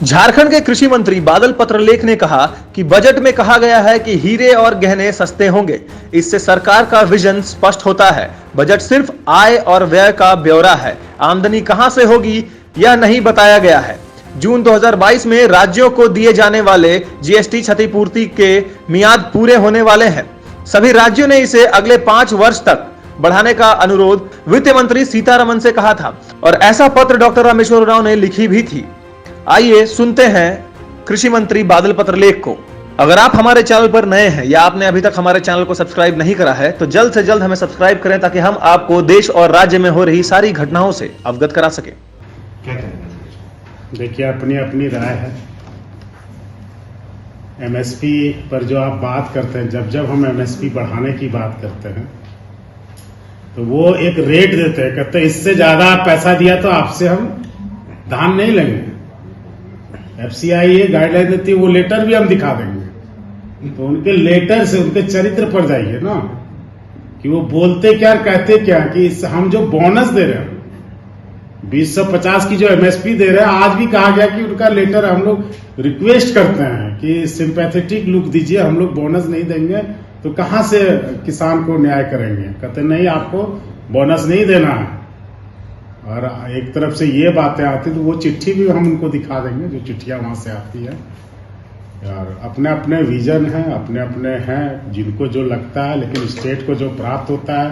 झारखंड के कृषि मंत्री बादल पत्रलेख ने कहा कि बजट में कहा गया है कि हीरे और गहने सस्ते होंगे। इससे सरकार का विजन स्पष्ट होता है। बजट सिर्फ आय और व्यय का ब्यौरा है। आमदनी कहां से होगी यह नहीं बताया गया है। जून 2022 में राज्यों को दिए जाने वाले जीएसटी क्षतिपूर्ति के मियाद पूरे होने वाले हैं। सभी राज्यों ने इसे अगले 5 वर्ष तक बढ़ाने का अनुरोध वित्त मंत्री सीतारमण से कहा था और ऐसा पत्र डॉक्टर रामेश्वर उरांव ने लिखी भी थी। आइए सुनते हैं कृषि मंत्री बादल पत्रलेख को। अगर आप हमारे चैनल पर नए हैं या आपने अभी तक हमारे चैनल को सब्सक्राइब नहीं करा है तो जल्द से जल्द हमें सब्सक्राइब करें ताकि हम आपको देश और राज्य में हो रही सारी घटनाओं से अवगत करा सके। क्या करेंगे? देखिए, अपनी अपनी राय है। एमएसपी पर जो आप बात करते हैं, जब जब हम एमएसपी बढ़ाने की बात करते हैं तो वो एक रेट देते हैं, कहते हैं इससे ज्यादा पैसा दिया तो आपसे हम धान नहीं लेंगे। एफसीआई ये गाइडलाइन देती है, वो लेटर भी हम दिखा देंगे। तो उनके लेटर से उनके चरित्र पर जाइए ना, कि वो बोलते क्या कहते क्या, कि हम जो बोनस दे रहे हैं 2050 की जो एमएसपी दे रहे हैं, आज भी कहा गया कि उनका लेटर हम लोग रिक्वेस्ट करते हैं कि सिंपैथेटिक लुक दीजिए, हम लोग बोनस नहीं देंगे तो कहां से किसान को न्याय करेंगे। कहते नहीं, आपको बोनस नहीं देना है। और एक तरफ से ये बातें आती तो वो चिट्ठी भी हम उनको दिखा देंगे, जो चिट्ठियां वहां से आती है। और अपने अपने विजन हैं, अपने अपने हैं, जिनको जो लगता है। लेकिन स्टेट को जो प्राप्त होता है,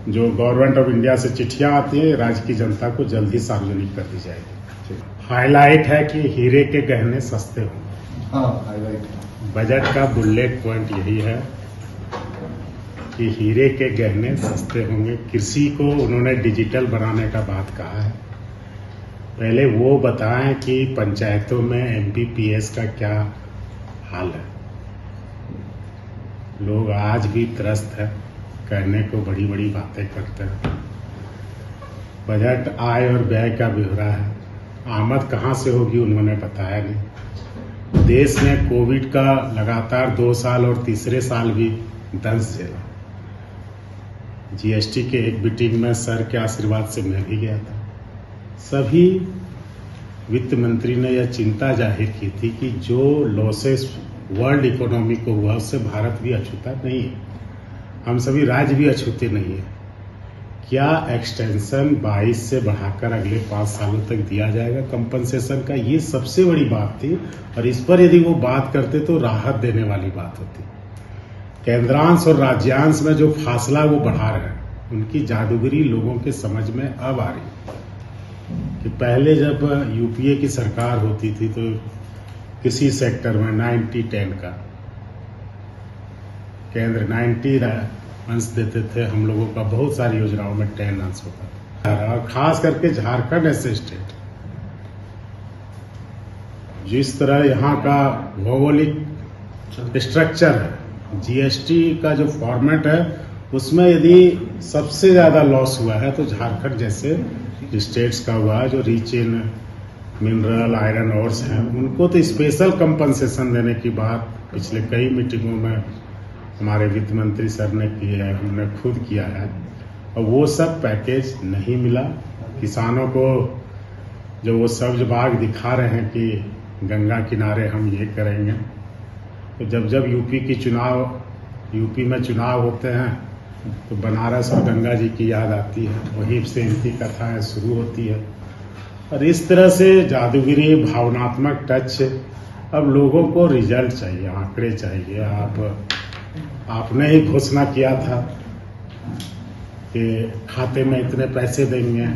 जो गवर्नमेंट ऑफ इंडिया से चिट्ठियां आती है, राज्य की जनता को जल्द ही सार्वजनिक कर दी जाएगी। हाईलाइट है कि हीरे के गहने सस्ते होंगे। हाँ, हाईलाइट बजट का बुलेट पॉइंट यही है कि हीरे के गहने सस्ते होंगे। कृषि को उन्होंने डिजिटल बनाने का बात कहा है। पहले वो बताएं कि पंचायतों में एमपीपीएस का क्या हाल है। लोग आज भी त्रस्त है, कहने को बड़ी बड़ी बातें करते हैं। बजट आय और व्यय का ब्यौरा है। आमद कहां से होगी उन्होंने बताया नहीं। देश ने कोविड का लगातार 2 साल और तीसरे साल भी दंश झेला। जीएसटी के एक मीटिंग में सर के आशीर्वाद से मैं भी गया था। सभी वित्त मंत्री ने यह चिंता जाहिर की थी कि जो लॉसेस वर्ल्ड इकोनॉमी को हुआ उससे भारत भी अछूता नहीं है, हम सभी राज्य भी अछूते नहीं है। क्या एक्सटेंशन 22 से बढ़ाकर अगले 5 सालों तक दिया जाएगा कंपनसेशन का, ये सबसे बड़ी बात थी। और इस पर यदि वो बात करते तो राहत देने वाली बात होती। केंद्रांश और राज्यांश में जो फासला वो बढ़ा रहे हैं, उनकी जादूगरी लोगों के समझ में अब आ रही है। कि पहले जब यूपीए की सरकार होती थी तो किसी सेक्टर में 90-10 का केंद्र 90 अंश देते थे, हम लोगों का बहुत सारी योजनाओं में 10 अंश होता था। और खास करके झारखंड ऐसे स्टेट, जिस तरह यहाँ का भौगोलिक स्ट्रक्चर है, जीएसटी का जो फॉर्मेट है, उसमें यदि सबसे ज्यादा लॉस हुआ है तो झारखंड जैसे स्टेट्स का हुआ है, जो rich in mineral iron ores हैं। उनको तो स्पेशल कंपनसेशन देने की बात पिछले कई मीटिंगों में हमारे वित्त मंत्री सर ने की है, हमने खुद किया है। और वो सब पैकेज नहीं मिला किसानों को। जो वो सब्ज बाग दिखा रहे हैं कि गंगा किनारे हम ये करेंगे, तो जब जब यूपी में चुनाव होते हैं तो बनारस और गंगा जी की याद आती है, वहीं से इनकी कथाएं शुरू होती है। और इस तरह से जादूगिरी, भावनात्मक टच। अब लोगों को रिजल्ट चाहिए, आंकड़े चाहिए। आपने ही घोषणा किया था कि खाते में इतने पैसे देंगे,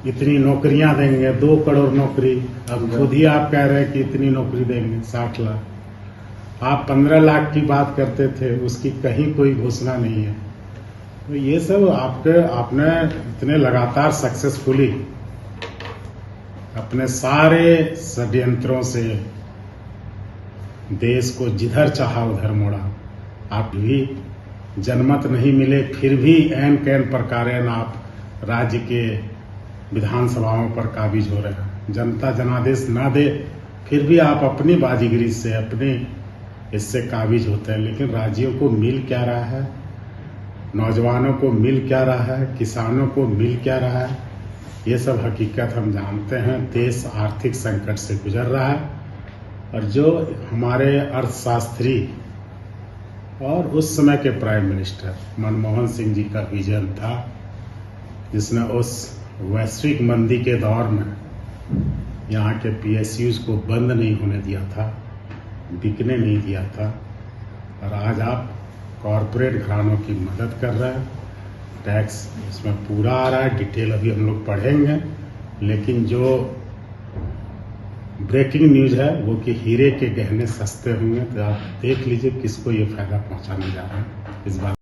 इतनी नौकरियां देंगे, 2 करोड़ नौकरी। अब खुद ही आप कह रहे हैं कि इतनी नौकरी देंगे, 60 लाख। आप 15 लाख की बात करते थे, उसकी कहीं कोई घोषणा नहीं है। तो ये सब आपने इतने लगातार सक्सेसफुली अपने सारे षड्यंत्रों से देश को जिधर चाहा उधर मोड़ा। आप भी जनमत नहीं मिले, फिर भी ऐन कैन प्रकारेण आप राज्य के विधानसभाओं पर काबिज हो रहे हैं। जनता जनादेश ना दे, फिर भी आप अपनी बाजीगरी से, अपने इससे काबिज होते हैं। लेकिन राज्यों को मिल क्या रहा है, नौजवानों को मिल क्या रहा है, किसानों को मिल क्या रहा है? ये सब हकीकत हम जानते हैं। देश आर्थिक संकट से गुजर रहा है और जो हमारे अर्थशास्त्री और उस समय के प्राइम मिनिस्टर मनमोहन सिंह जी का विजन था, जिसने उस वैश्विक मंदी के दौर में यहाँ के PSUs को बंद नहीं होने दिया था, बिकने नहीं दिया था, और आज आप कॉरपोरेट घरानों की मदद कर रहे हैं। टैक्स इसमें पूरा आ रहा है, डिटेल अभी हम लोग पढ़ेंगे, लेकिन जो ब्रेकिंग न्यूज है वो कि हीरे के गहने सस्ते होंगे। तो आप देख लीजिए किसको ये फायदा पहुंचाने जा रहे हैं इस बात।